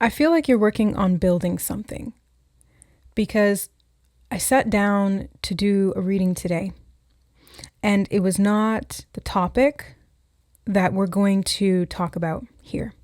I feel like you're working on building something because I sat down to do a reading today and it was not the topic that we're going to talk about here.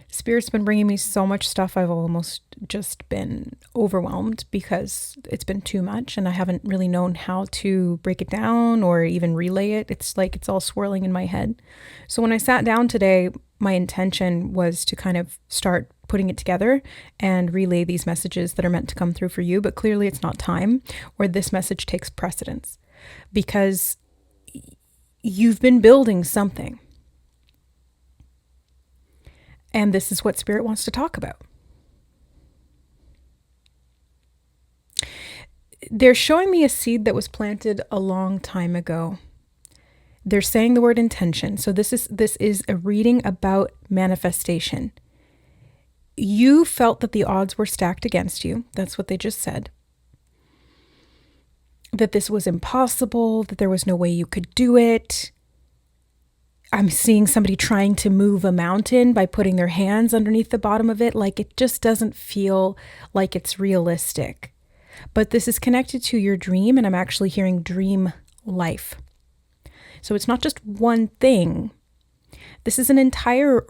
Spirit's been bringing me so much stuff, I've almost just been overwhelmed because it's been too much and I haven't really known how to break it down or even relay it. It's like it's all swirling in my head. So when I sat down today, my intention was to kind of start putting it together and relay these messages that are meant to come through for you. But clearly it's not time, or this message takes precedence because you've been building something. And this is what Spirit wants to talk about. They're showing me a seed that was planted a long time ago. They're saying the word intention. So this is a reading about manifestation. You felt that the odds were stacked against you. That's what they just said. That this was impossible, that there was no way you could do it. I'm seeing somebody trying to move a mountain by putting their hands underneath the bottom of it. Like it just doesn't feel like it's realistic. But this is connected to your dream, and I'm actually hearing dream life. So it's not just one thing. This is an entire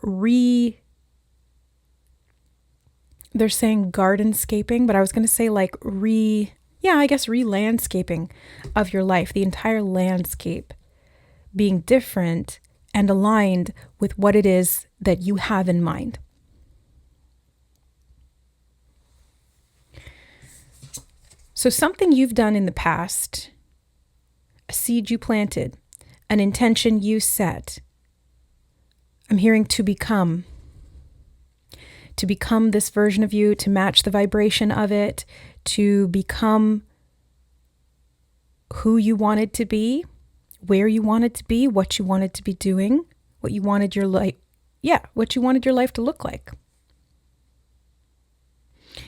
they're saying gardenscaping, but I was going to say like re-landscaping of your life, the entire landscape being different and aligned with what it is that you have in mind. So something you've done in the past, a seed you planted, an intention you set. I'm hearing to become this version of you, to match the vibration of it, to become who you wanted to be, where you wanted to be, what you wanted to be doing, what you wanted your life to look like.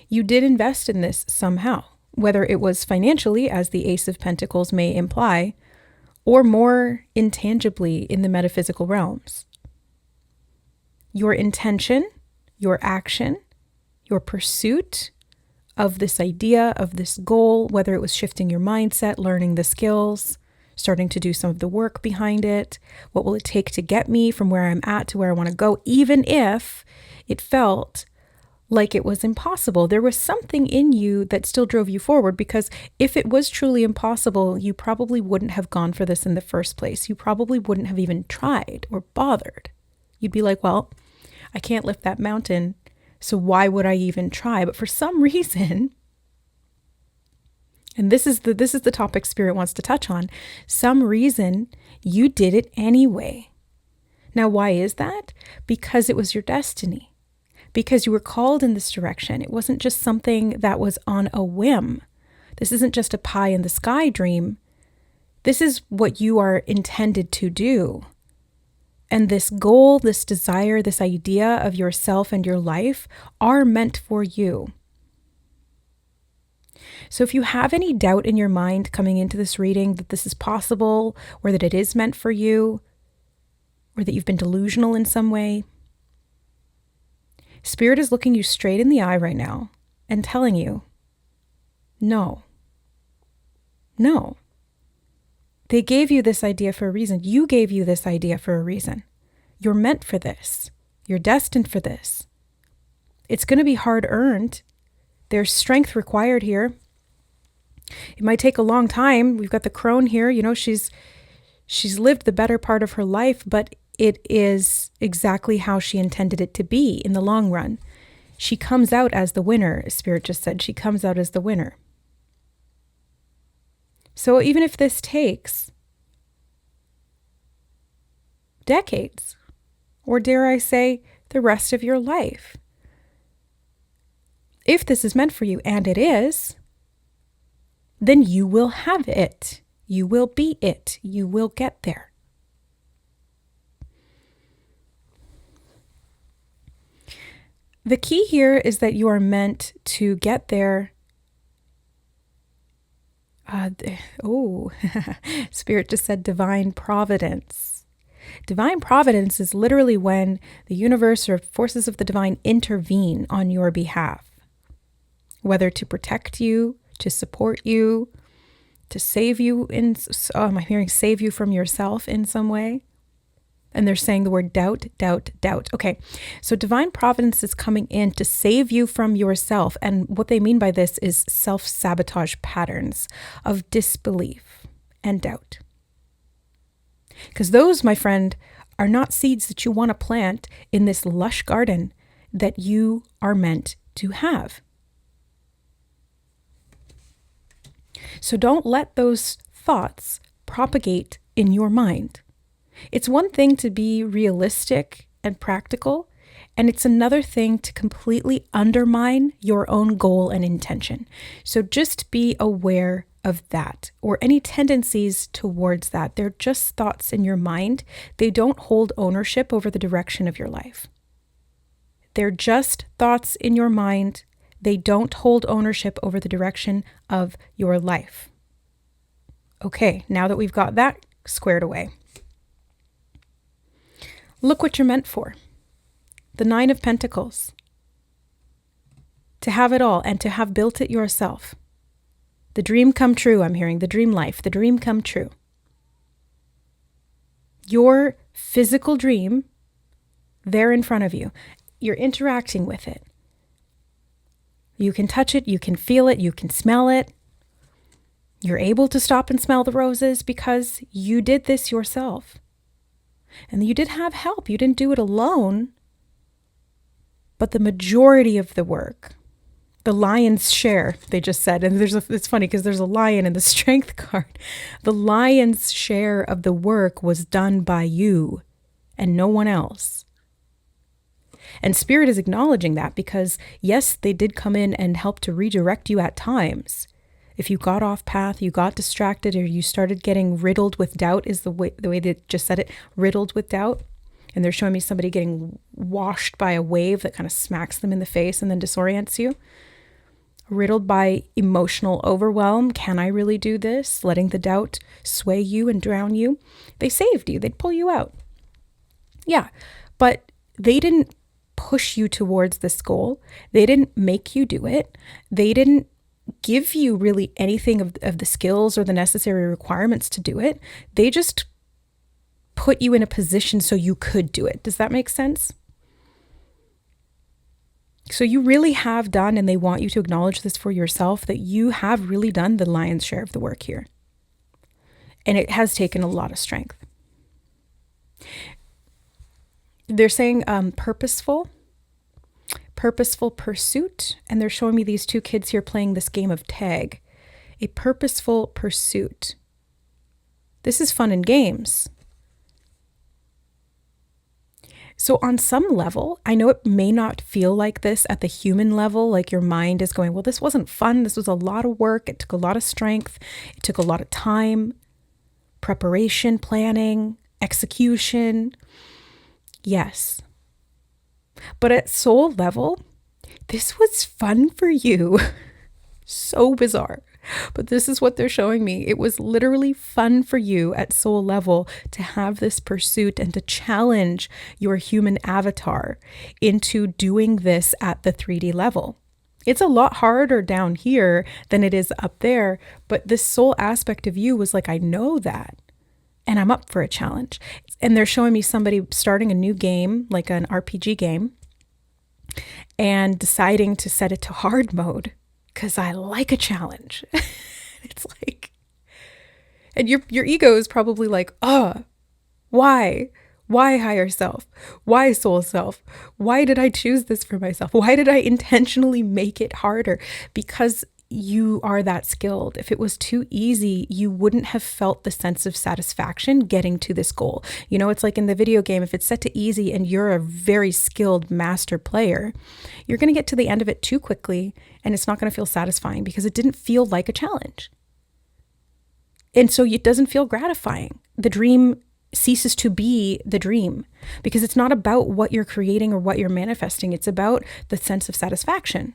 You did invest in this somehow, whether it was financially, as the Ace of Pentacles may imply, or more intangibly in the metaphysical realms. Your intention, your action, your pursuit of this idea, of this goal, whether it was shifting your mindset, learning the skills, starting to do some of the work behind it. What will it take to get me from where I'm at to where I want to go, even if it felt like it was impossible? There was something in you that still drove you forward, because if it was truly impossible, you probably wouldn't have gone for this in the first place. You probably wouldn't have even tried or bothered. You'd be like, well, I can't lift that mountain, so why would I even try? But for some reason, and this is the topic Spirit wants to touch on, some reason you did it anyway. Now, why is that? Because it was your destiny. Because you were called in this direction. It wasn't just something that was on a whim. This isn't just a pie in the sky dream. This is what you are intended to do. And this goal, this desire, this idea of yourself and your life are meant for you. So if you have any doubt in your mind coming into this reading that this is possible, or that it is meant for you, or that you've been delusional in some way, Spirit is looking you straight in the eye right now and telling you, no. They gave you this idea for a reason. You gave you this idea for a reason. You're meant for this. You're destined for this. It's going to be hard earned. There's strength required here. It might take a long time. We've got the crone here. You know, she's lived the better part of her life, but it is exactly how she intended it to be in the long run. She comes out as the winner, Spirit just said. She comes out as the winner. So even if this takes decades, or dare I say, the rest of your life, if this is meant for you, and it is, then you will have it. You will be it. You will get there. The key here is that you are meant to get there. Spirit just said divine providence. Divine providence is literally when the universe or forces of the divine intervene on your behalf, whether to protect you, to support you, to save you I'm hearing save you from yourself in some way. And they're saying the word doubt, doubt, doubt. Okay, so divine providence is coming in to save you from yourself. And what they mean by this is self-sabotage patterns of disbelief and doubt. Because those, my friend, are not seeds that you want to plant in this lush garden that you are meant to have. So don't let those thoughts propagate in your mind. It's one thing to be realistic and practical, and it's another thing to completely undermine your own goal and intention. So just be aware of that, or any tendencies towards that. They're just thoughts in your mind. They don't hold ownership over the direction of your life. They're just thoughts in your mind. They don't hold ownership over the direction of your life. Okay, now that we've got that squared away, look what you're meant for. The 9 of Pentacles. To have it all and to have built it yourself. The dream come true, I'm hearing. The dream life, the dream come true. Your physical dream, there in front of you. You're interacting with it. You can touch it, you can feel it, you can smell it. You're able to stop and smell the roses because you did this yourself. And you did have help. You didn't do it alone. But the majority of the work, the lion's share, they just said, and it's funny because there's a lion in the strength card. The lion's share of the work was done by you and no one else. And Spirit is acknowledging that because, yes, they did come in and help to redirect you at times. If you got off path, you got distracted, or you started getting riddled with doubt, is the way they just said it, riddled with doubt. And they're showing me somebody getting washed by a wave that kind of smacks them in the face and then disorients you. Riddled by emotional overwhelm. Can I really do this? Letting the doubt sway you and drown you. They saved you. They'd pull you out. Yeah, but they didn't push you towards this goal. They didn't make you do it. They didn't give you really anything of the skills or the necessary requirements to do it. They just put you in a position so you could do it. Does that make sense? So you really have done, and they want you to acknowledge this for yourself, that you have really done the lion's share of the work here. And it has taken a lot of strength. They're saying purposeful pursuit. And they're showing me these 2 kids here playing this game of tag. A purposeful pursuit. This is fun and games. So on some level, I know it may not feel like this at the human level, like your mind is going, well, this wasn't fun. This was a lot of work. It took a lot of strength. It took a lot of time, preparation, planning, execution. Yes. But at soul level, this was fun for you. So bizarre. But this is what they're showing me. It was literally fun for you at soul level to have this pursuit and to challenge your human avatar into doing this at the 3D level. It's a lot harder down here than it is up there, but this soul aspect of you was like, I know that, and I'm up for a challenge. And they're showing me somebody starting a new game, like an RPG game, and deciding to set it to hard mode. Because I like a challenge. It's like, and your ego is probably like, why? Why higher self? Why soul self? Why did I choose this for myself? Why did I intentionally make it harder? Because you are that skilled. If it was too easy, you wouldn't have felt the sense of satisfaction getting to this goal. You know, it's like in the video game, if it's set to easy and you're a very skilled master player, you're going to get to the end of it too quickly and it's not going to feel satisfying because it didn't feel like a challenge. And so it doesn't feel gratifying. The dream ceases to be the dream because it's not about what you're creating or what you're manifesting. It's about the sense of satisfaction.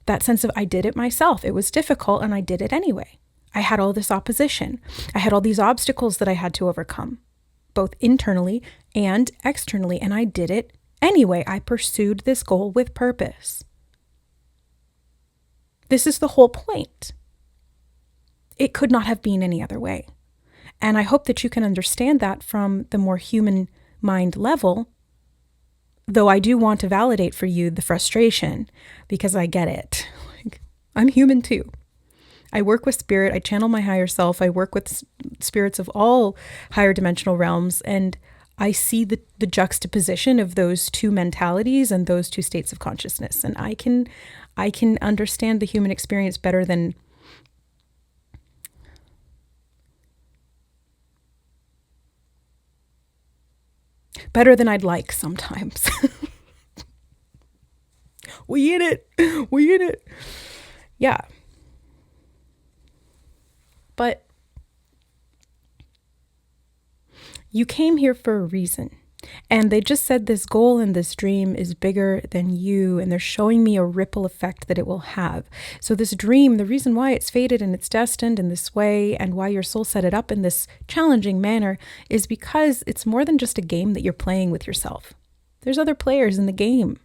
That sense of I did it myself. It was difficult and I did it anyway. I had all this opposition. I had all these obstacles that I had to overcome. both internally and externally. And I did it anyway. I pursued this goal with purpose. This is the whole point. It could not have been any other way. And I hope that you can understand that from the more human mind level, though I do want to validate for you the frustration, because I get it. I'm human too. I work with spirit. I channel my higher self. I work with spirits of all higher dimensional realms. And I see the juxtaposition of those two mentalities and those two states of consciousness. And I can understand the human experience better than I'd like sometimes. We in it. Yeah. But you came here for a reason. And they just said this goal and this dream is bigger than you. And they're showing me a ripple effect that it will have. So this dream, the reason why it's fated and it's destined in this way and why your soul set it up in this challenging manner is because it's more than just a game that you're playing with yourself. There's other players in the game.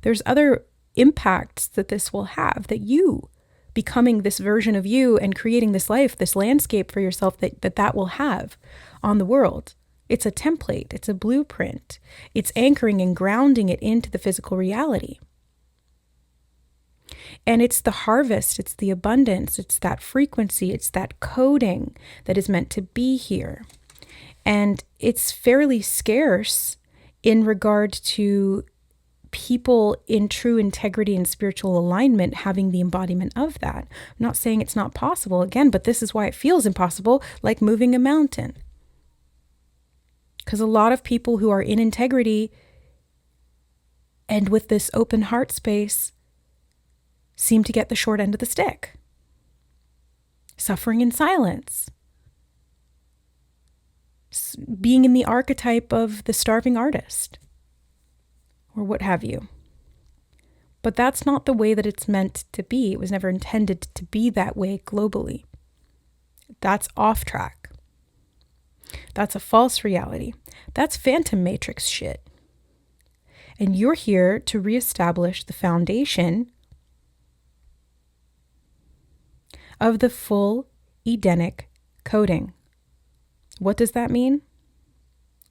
There's other impacts that this will have, that you becoming this version of you and creating this life, this landscape for yourself that will have on the world. It's a template. It's a blueprint. It's anchoring and grounding it into the physical reality. And it's the harvest. It's the abundance. It's that frequency. It's that coding that is meant to be here. And it's fairly scarce in regard to people in true integrity and spiritual alignment having the embodiment of that. I'm not saying it's not possible again, but this is why it feels impossible, like moving a mountain. Because a lot of people who are in integrity and with this open heart space seem to get the short end of the stick. Suffering in silence. Being in the archetype of the starving artist. Or what have you. But that's not the way that it's meant to be. It was never intended to be that way globally. That's off track. That's a false reality. That's phantom matrix shit. And you're here to reestablish the foundation of the full Edenic coding. What does that mean?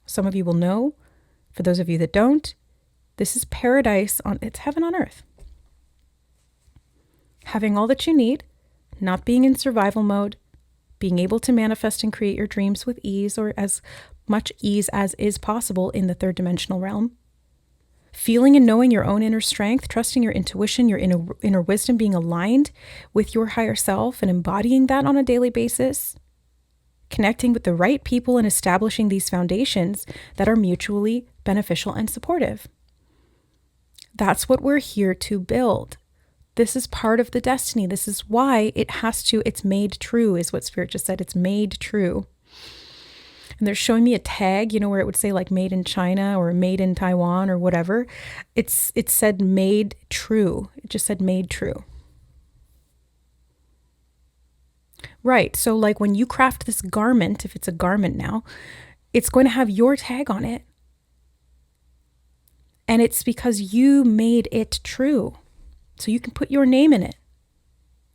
Some of you will know. For those of you that don't, this is paradise it's heaven on earth. Having all that you need, not being in survival mode, being able to manifest and create your dreams with ease, or as much ease as is possible in the third dimensional realm. Feeling and knowing your own inner strength, trusting your intuition, your inner wisdom, being aligned with your higher self and embodying that on a daily basis. Connecting with the right people and establishing these foundations that are mutually beneficial and supportive. That's what we're here to build. This is part of the destiny. This is why it's made true, is what Spirit just said. It's made true. And they're showing me a tag, where it would say like made in China or made in Taiwan or whatever. It said made true. It just said made true. Right. So like when you craft this garment, if it's a garment now, it's going to have your tag on it. And it's because you made it true. So you can put your name in it.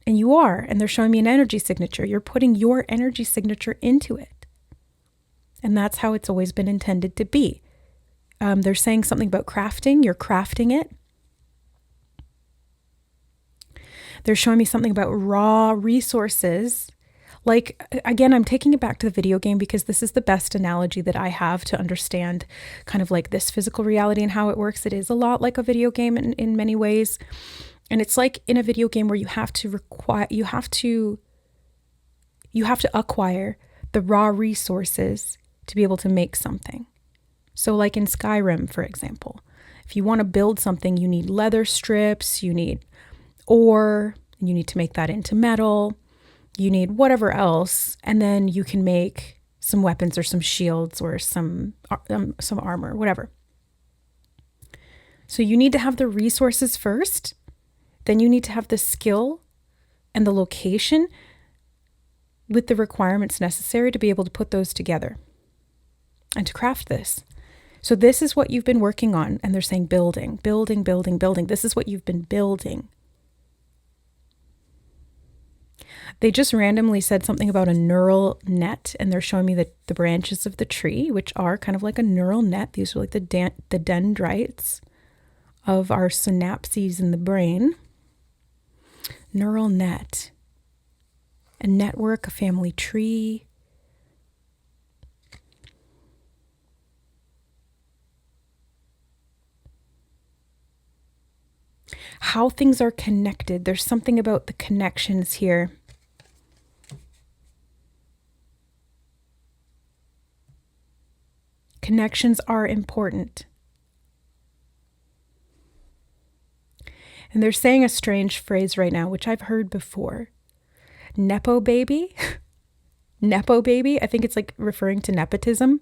And you are. And they're showing me an energy signature. You're putting your energy signature into it. And that's how it's always been intended to be. They're saying something about crafting. You're crafting it. They're showing me something about raw resources. Like, again, I'm taking it back to the video game because this is the best analogy that I have to understand kind of like this physical reality and how it works. It is a lot like a video game in many ways. And it's like in a video game where you have to acquire the raw resources to be able to make something. So like in Skyrim, for example, if you want to build something, you need leather strips, you need ore, and you need to make that into metal. You need whatever else, and then you can make some weapons or some shields or some armor, whatever. So you need to have the resources first, then you need to have the skill and the location with the requirements necessary to be able to put those together and to craft this. So this is what you've been working on. And they're saying building, building, building, building. This is what you've been building. They just randomly said something about a neural net, and they're showing me the branches of the tree, which are kind of like a neural net. These are like the dendrites of our synapses in the brain. Neural net. A network, a family tree. How things are connected. There's something about the connections here. Connections are important. And they're saying a strange phrase right now, which I've heard before. Nepo baby. Nepo baby. I think it's like referring to nepotism.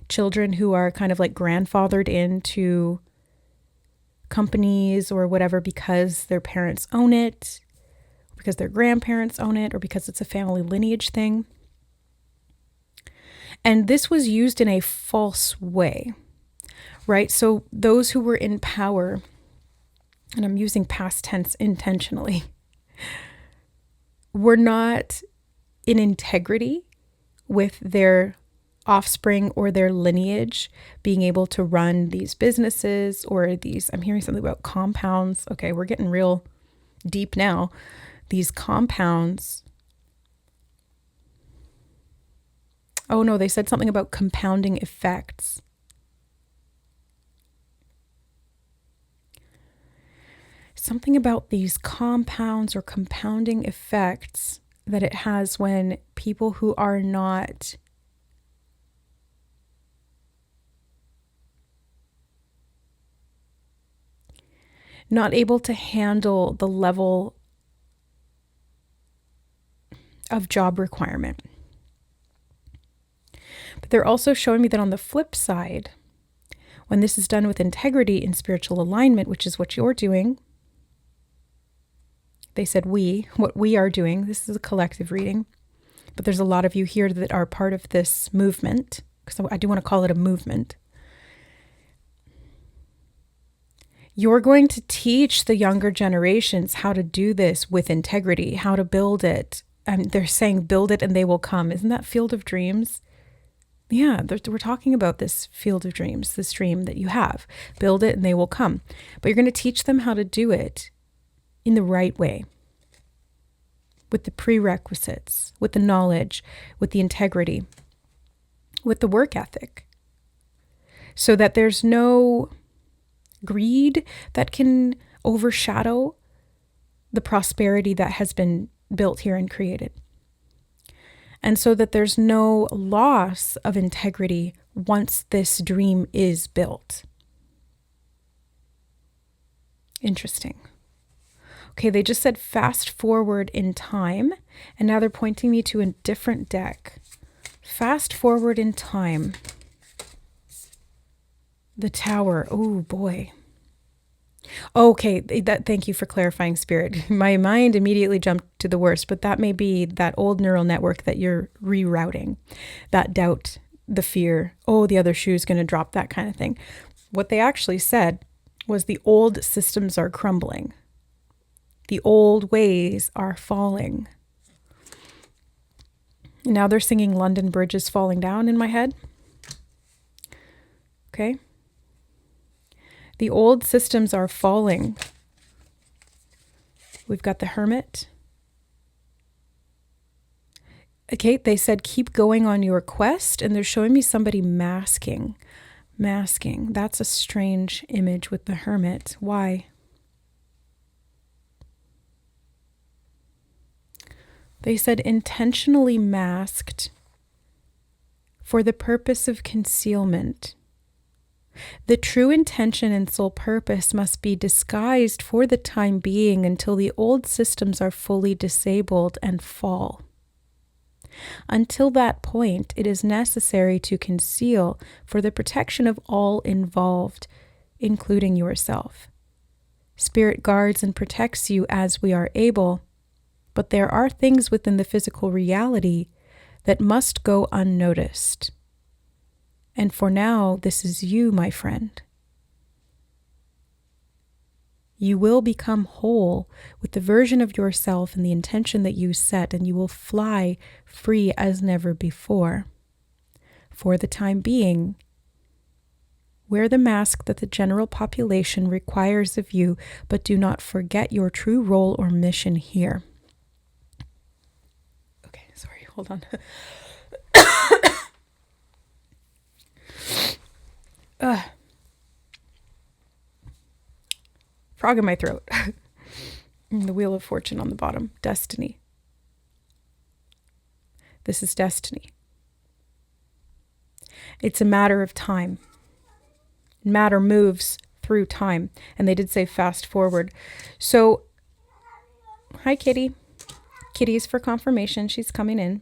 Children who are kind of like grandfathered into companies or whatever because their parents own it, because their grandparents own it, or because it's a family lineage thing. And this was used in a false way, right? So those who were in power, and I'm using past tense intentionally, were not in integrity with their offspring or their lineage being able to run these businesses or these, I'm hearing something about compounds. Okay, we're getting real deep now. These compounds. Oh no, they said something about compounding effects. Something about these compounds or compounding effects that it has when people who are not able to handle the level of job requirement. But they're also showing me that on the flip side, when this is done with integrity and spiritual alignment, which is what you're doing, they said what we are doing, this is a collective reading, but there's a lot of you here that are part of this movement, because I do want to call it a movement. You're going to teach the younger generations how to do this with integrity, how to build it. And they're saying, build it and they will come. Isn't that Field of Dreams? Yeah, we're talking about this Field of Dreams, this dream that you have. Build it and they will come. But you're going to teach them how to do it in the right way, with the prerequisites, with the knowledge, with the integrity, with the work ethic, so that there's no greed that can overshadow the prosperity that has been built here and created. And so that there's no loss of integrity once this dream is built. Interesting. Okay, they just said fast forward in time, and now they're pointing me to a different deck. Fast forward in time. The Tower. Oh boy. Okay, thank you for clarifying, Spirit. My mind immediately jumped to the worst, but that may be that old neural network that you're rerouting. That doubt, the fear, oh, the other shoe's going to drop, that kind of thing. What they actually said was the old systems are crumbling. The old ways are falling. Now they're singing London Bridge is falling down in my head. Okay. The old systems are falling. We've got the Hermit. Okay, they said keep going on your quest, and they're showing me somebody masking. Masking. That's a strange image with the Hermit. Why? They said intentionally masked for the purpose of concealment. The true intention and sole purpose must be disguised for the time being until the old systems are fully disabled and fall. Until that point, it is necessary to conceal for the protection of all involved, including yourself. Spirit guards and protects you as we are able, But there are things within the physical reality that must go unnoticed. And for now, this is you, my friend. You will become whole with the version of yourself and the intention that you set, and you will fly free as never before. For the time being, wear the mask that the general population requires of you, but do not forget your true role or mission here. Okay, sorry, hold on. Frog in my throat. The Wheel of Fortune on the bottom. Destiny. This is destiny. It's a matter of time. Matter moves through time. And they did say fast forward. So, hi, Kitty. Kitty's for confirmation. She's coming in.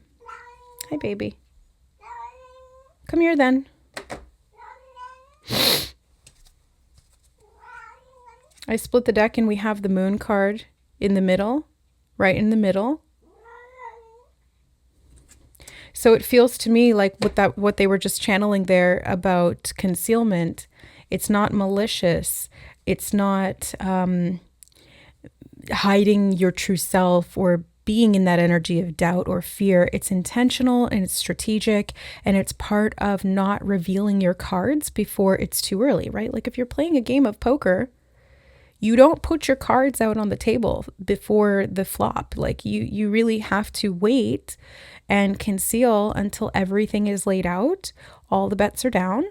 Hi, baby. Come here then. I split the deck and we have the moon card in the middle, right in the middle. So it feels to me like what they were just channeling there about concealment, it's not malicious. It's not hiding your true self or being in that energy of doubt or fear. It's intentional and it's strategic, and it's part of not revealing your cards before it's too early, right? Like if you're playing a game of poker, you don't put your cards out on the table before the flop. Like you really have to wait and conceal until everything is laid out, all the bets are down,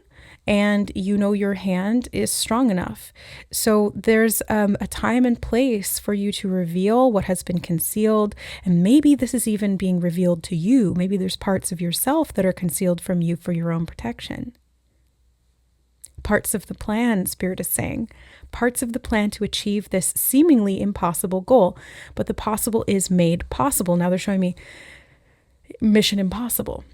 and you know your hand is strong enough. So there's a time and place for you to reveal what has been concealed, and maybe this is even being revealed to you. Maybe there's parts of yourself that are concealed from you for your own protection. Parts of the plan, Spirit is saying. Parts of the plan to achieve this seemingly impossible goal. But the possible is made possible. Now they're showing me Mission Impossible.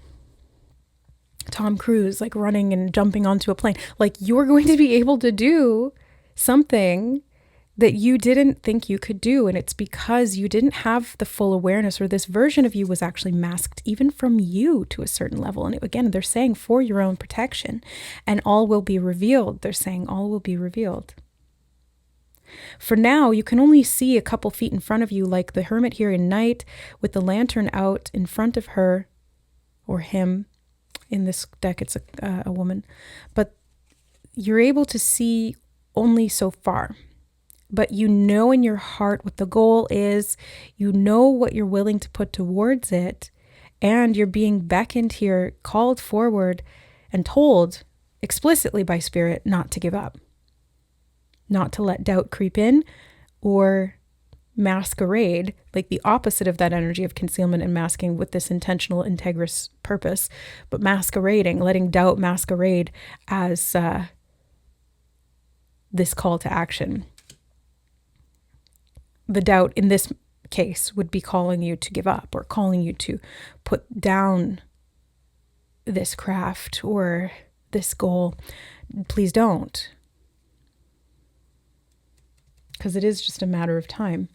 Tom Cruise, like running and jumping onto a plane. Like you're going to be able to do something that you didn't think you could do. And it's because you didn't have the full awareness, or this version of you was actually masked even from you to a certain level. And again, they're saying for your own protection, and all will be revealed. They're saying all will be revealed. For now, you can only see a couple feet in front of you, like the hermit here in night with the lantern out in front of her or him. In this deck, it's a woman. But you're able to see only so far. But you know in your heart what the goal is. You know what you're willing to put towards it. And you're being beckoned here, called forward, and told explicitly by Spirit not to give up. Not to let doubt creep in or masquerade, like the opposite of that energy of concealment and masking with this intentional, integrous purpose, but masquerading, letting doubt masquerade as this call to action. The doubt in this case would be calling you to give up or calling you to put down this craft or this goal. Please don't. Because it is just a matter of time.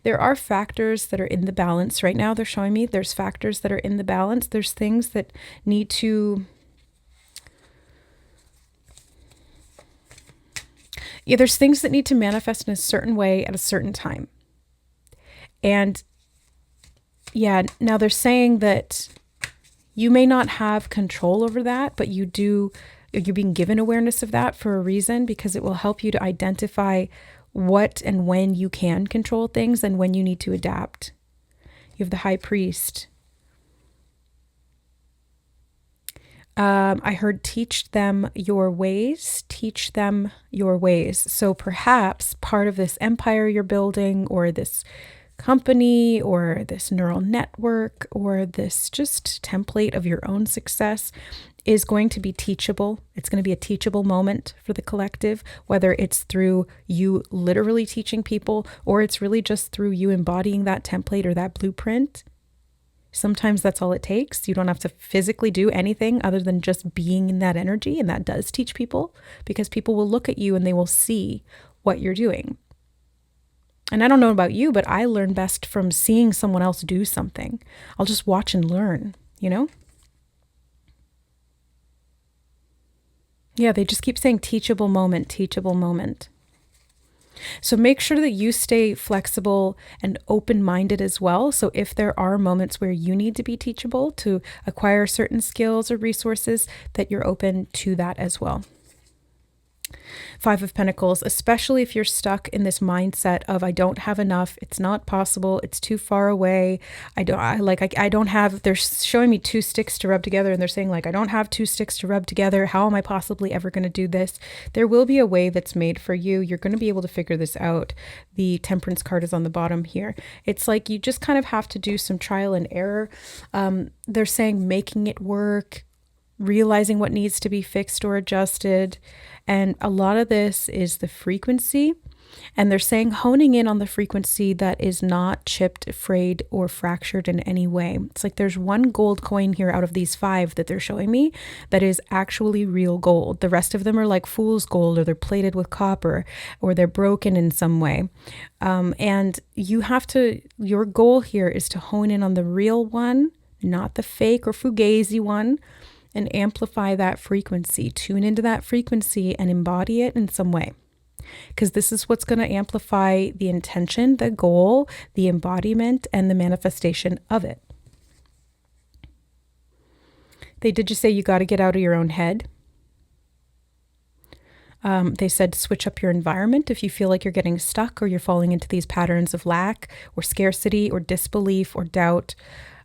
There are factors that are in the balance right now. They're showing me there's factors that are in the balance. There's things that need to... Yeah, there's things that need to manifest in a certain way at a certain time. And yeah, now they're saying that you may not have control over that, but you do, you're being given awareness of that for a reason, because it will help you to identify what and when you can control things and when you need to adapt. You have the High Priest. I heard teach them your ways, teach them your ways. So perhaps part of this empire you're building, or this company, or this neural network, or this just template of your own success is going to be teachable. It's going to be a teachable moment for the collective, whether it's through you literally teaching people, or it's really just through you embodying that template or that blueprint. Sometimes that's all it takes. You don't have to physically do anything other than just being in that energy. And that does teach people, because people will look at you and they will see what you're doing. And I don't know about you, but I learn best from seeing someone else do something. I'll just watch and learn, you know? Yeah, they just keep saying teachable moment, teachable moment. So make sure that you stay flexible and open-minded as well. So if there are moments where you need to be teachable to acquire certain skills or resources, that you're open to that as well. Five of Pentacles, especially if you're stuck in this mindset of I don't have enough, it's not possible, it's too far away. I don't have, they're showing me two sticks to rub together and they're saying like, I don't have two sticks to rub together. How am I possibly ever going to do this? There will be a way that's made for you. You're going to be able to figure this out. The Temperance card is on the bottom here. It's like you just kind of have to do some trial and error. They're saying making it work, realizing what needs to be fixed or adjusted. And a lot of this is the frequency. And they're saying honing in on the frequency that is not chipped, frayed, or fractured in any way. It's like there's one gold coin here out of these five that they're showing me that is actually real gold. The rest of them are like fool's gold, or they're plated with copper, or they're broken in some way. And your goal here is to hone in on the real one, not the fake or fugazi one, and amplify that frequency. Tune into that frequency and embody it in some way. Because this is what's going to amplify the intention, the goal, the embodiment, and the manifestation of it. They did just say you got to get out of your own head. They said switch up your environment if you feel like you're getting stuck or you're falling into these patterns of lack or scarcity or disbelief or doubt,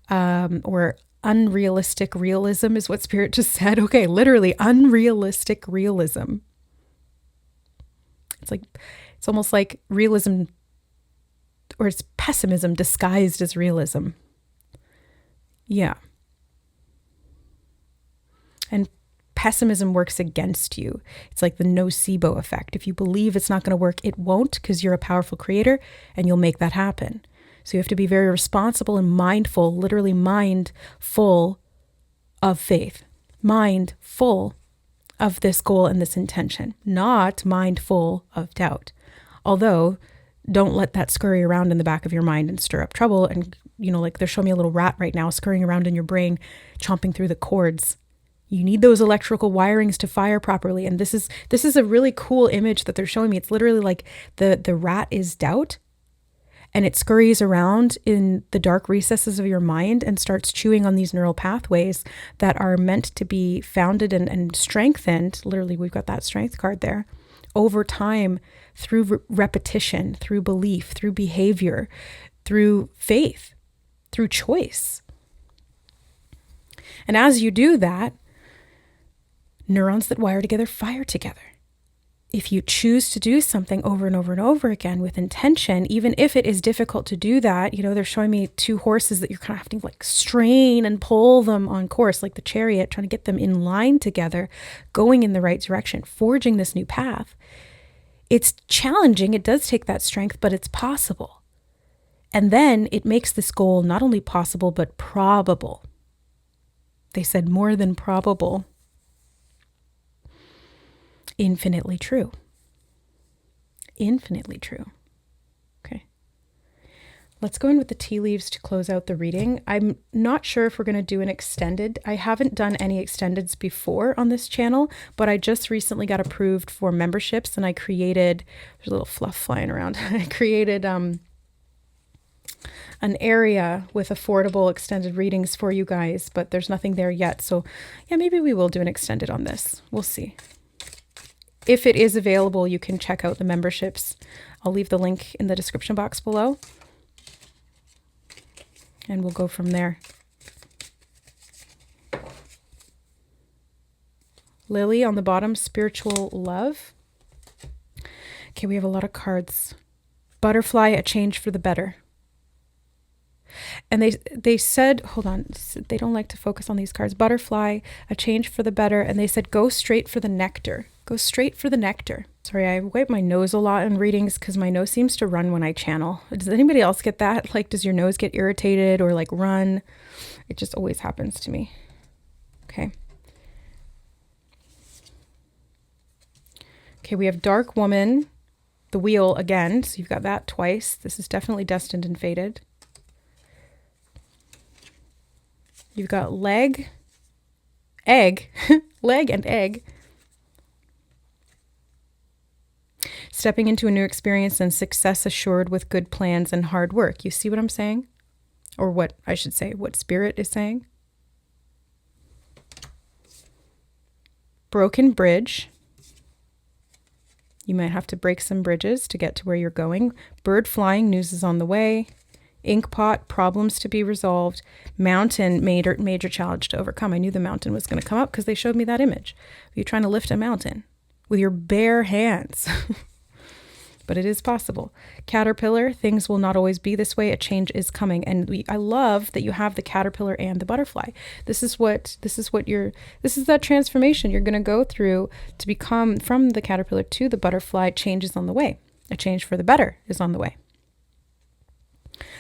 or unrealistic realism is what Spirit just said. Okay, literally unrealistic realism. It's almost like realism, or it's pessimism disguised as realism. Yeah. And pessimism works against you. It's like the nocebo effect. If you believe it's not going to work, it won't, because you're a powerful creator and you'll make that happen. So you have to be very responsible and mindful, literally mindful of faith, mindful of this goal and this intention, not mindful of doubt. Although, don't let that scurry around in the back of your mind and stir up trouble. And, like they're showing me a little rat right now scurrying around in your brain, chomping through the cords. You need those electrical wirings to fire properly. And this is a really cool image that they're showing me. It's literally like the rat is doubt. And it scurries around in the dark recesses of your mind and starts chewing on these neural pathways that are meant to be founded and strengthened. Literally, we've got that strength card there. Over time, through repetition, through belief, through behavior, through faith, through choice. And as you do that, neurons that wire together fire together. If you choose to do something over and over and over again with intention, even if it is difficult to do that, they're showing me two horses that you're kind of having to like strain and pull them on course, like the chariot, trying to get them in line together, going in the right direction, forging this new path. It's challenging. It does take that strength, but it's possible. And then it makes this goal not only possible, but probable. They said more than probable. Infinitely true. Infinitely true. Okay. Let's go in with the tea leaves to close out the reading. I'm not sure if we're going to do an extended. I haven't done any extendeds before on this channel, but I just recently got approved for memberships and I created, there's a little fluff flying around. I created an area with affordable extended readings for you guys, but there's nothing there yet. So yeah, maybe we will do an extended on this. We'll see. If it is available, you can check out the memberships. I'll leave the link in the description box below. And we'll go from there. Lily on the bottom, spiritual love. Okay, we have a lot of cards. Butterfly, a change for the better. And they said, hold on, they don't like to focus on these cards. Butterfly, a change for the better. And they said, go straight for the nectar. Go straight for the nectar. Sorry, I wipe my nose a lot in readings because my nose seems to run when I channel. Does anybody else get that? Like, does your nose get irritated or like run? It just always happens to me. Okay. Okay, we have dark woman, The wheel again, so you've got that twice. This is definitely destined and fated. You've got leg, egg, leg and egg. Stepping into a new experience and success assured with good plans and hard work. You see what I'm saying? Or what I should say, what Spirit is saying. Broken bridge. You might have to break some bridges to get to where you're going. Bird flying, news is on the way. Ink pot, problems to be resolved. Mountain, major challenge to overcome. I knew the mountain was going to come up because they showed me that image. You're trying to lift a mountain with your bare hands. But it is possible. Caterpillar, things will not always be this way. A change is coming. And I love that you have the caterpillar and the butterfly. This is that transformation you're going to go through to become from the caterpillar to the butterfly. Change is on the way. A change for the better is on the way.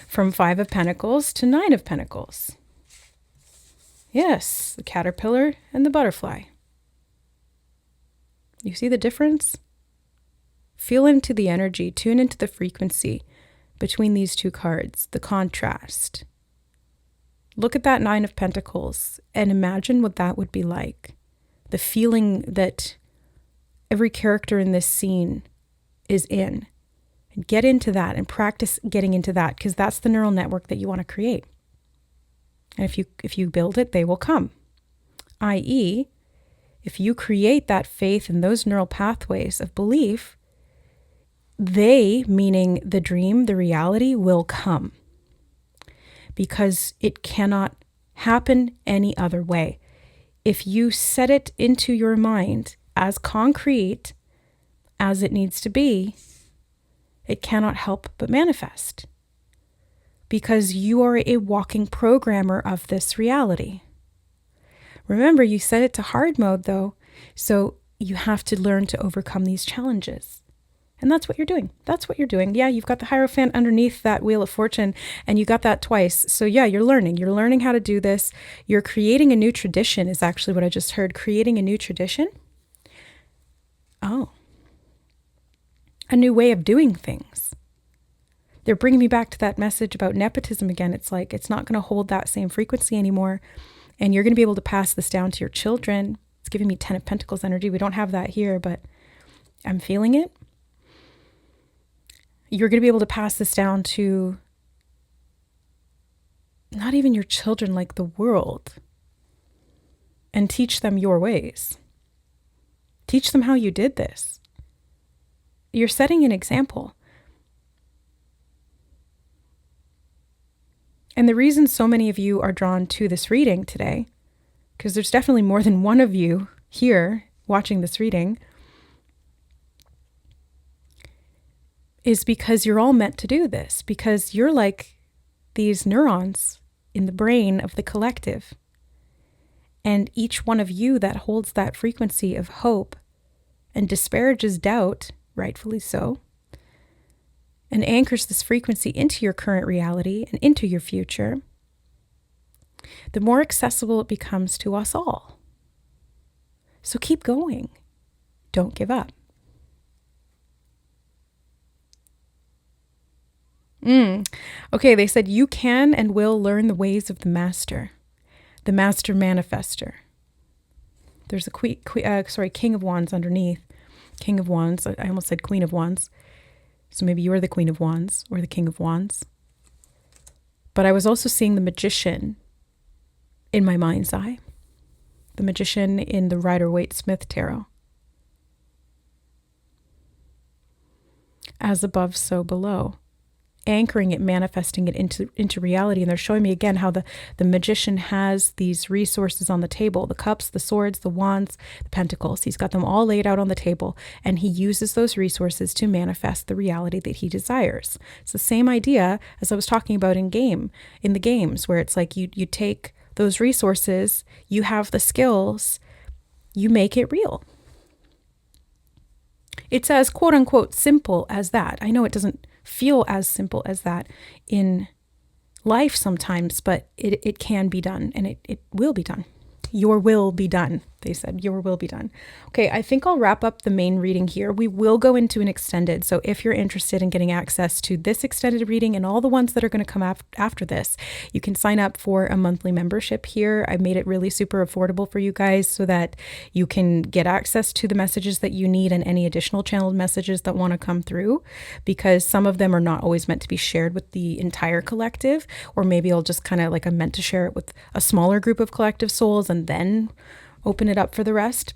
From 5 of Pentacles to 9 of Pentacles. Yes, the caterpillar and the butterfly. You see the difference? Feel into the energy, tune into the frequency between these two cards, the contrast. Look at that 9 of Pentacles and imagine what that would be like. The feeling that every character in this scene is in. And get into that and practice getting into that, because that's the neural network that you want to create. And if you build it, they will come. i.e., if you create that faith in those neural pathways of belief, they, meaning the dream, the reality, will come. Because it cannot happen any other way. If you set it into your mind as concrete as it needs to be, it cannot help but manifest. Because you are a walking programmer of this reality. Remember, you set it to hard mode though, so you have to learn to overcome these challenges. And that's what you're doing. That's what you're doing. Yeah, you've got the Hierophant underneath that Wheel of Fortune, and you got that twice. So yeah, you're learning. You're learning how to do this. You're creating a new tradition is actually what I just heard. Creating a new tradition. Oh. A new way of doing things. They're bringing me back to that message about nepotism again. It's like, it's not going to hold that same frequency anymore. And you're going to be able to pass this down to your children. It's giving me 10 of Pentacles energy. We don't have that here, but I'm feeling it. You're going to be able to pass this down to not even your children, like the world, and teach them your ways. Teach them how you did this. You're setting an example. And the reason so many of you are drawn to this reading today, because there's definitely more than one of you here watching this reading, is because you're all meant to do this, because you're like these neurons in the brain of the collective. And each one of you that holds that frequency of hope and disparages doubt, rightfully so, and anchors this frequency into your current reality and into your future, the more accessible it becomes to us all. So keep going. Don't give up. Okay, they said you can and will learn the ways of the master manifester. There's a King of Wands underneath. King of Wands. I almost said Queen of Wands. So maybe you're the Queen of Wands or the King of Wands. But I was also seeing the Magician in my mind's eye. The Magician in the Rider-Waite-Smith Tarot. As above, so below. Anchoring it, manifesting it into reality. And they're showing me again how the magician has these resources on the table, the cups, the swords, the wands, the pentacles. He's got them all laid out on the table, and he uses those resources to manifest the reality that he desires. It's the same idea as I was talking about in the games, where it's like you take those resources, you have the skills, you make it real. It's as quote unquote simple as that. I know it doesn't feel as simple as that in life sometimes, but it can be done, and it will be done. Your will be done. They said, your will be done. Okay, I think I'll wrap up the main reading here. We will go into an extended. So if you're interested in getting access to this extended reading and all the ones that are going to come after this, you can sign up for a monthly membership here. I made it really super affordable for you guys so that you can get access to the messages that you need and any additional channeled messages that want to come through, because some of them are not always meant to be shared with the entire collective, or maybe I'll just kind of like I'm meant to share it with a smaller group of collective souls and then open it up for the rest.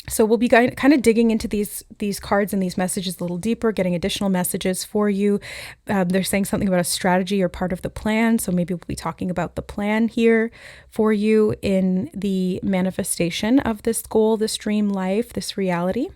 So we'll be kind of digging into these cards and these messages a little deeper, getting additional messages for you. They're saying something about a strategy or part of the plan. So maybe we'll be talking about the plan here for you in the manifestation of this goal, this dream life, this reality.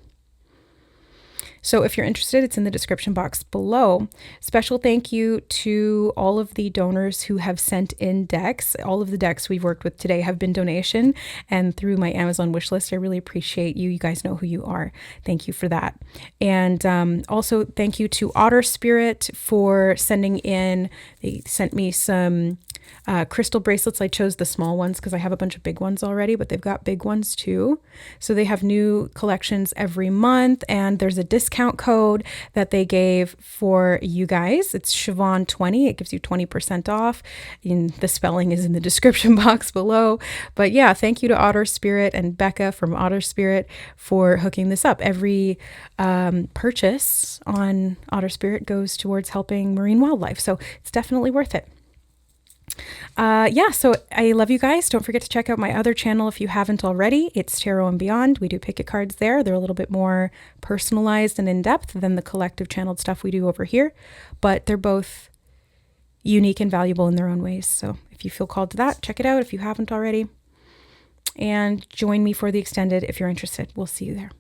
So if you're interested, it's in the description box below. Special thank you to all of the donors who have sent in decks. All of the decks we've worked with today have been donation and through my Amazon wish list. I really appreciate you. You guys know who you are. Thank you for that. And also thank you to Otter Spirit for sending in. They sent me some crystal bracelets. I chose the small ones because I have a bunch of big ones already, but they've got big ones too. So they have new collections every month, and there's a discount code that they gave for you guys. It's Siobhan 20. It gives you 20% off. The spelling is in the description box below. But yeah, thank you to Otter Spirit and Becca from Otter Spirit for hooking this up. Every purchase on Otter Spirit goes towards helping marine wildlife. So it's definitely worth it. So I love you guys. Don't forget to check out my other channel if you haven't already. It's Tarot and Beyond. We do picket cards there. They're a little bit more personalized and in-depth than the collective channeled stuff we do over here, but they're both unique and valuable in their own ways. So if you feel called to that, check it out if you haven't already. And join me for the extended if you're interested. We'll see you there.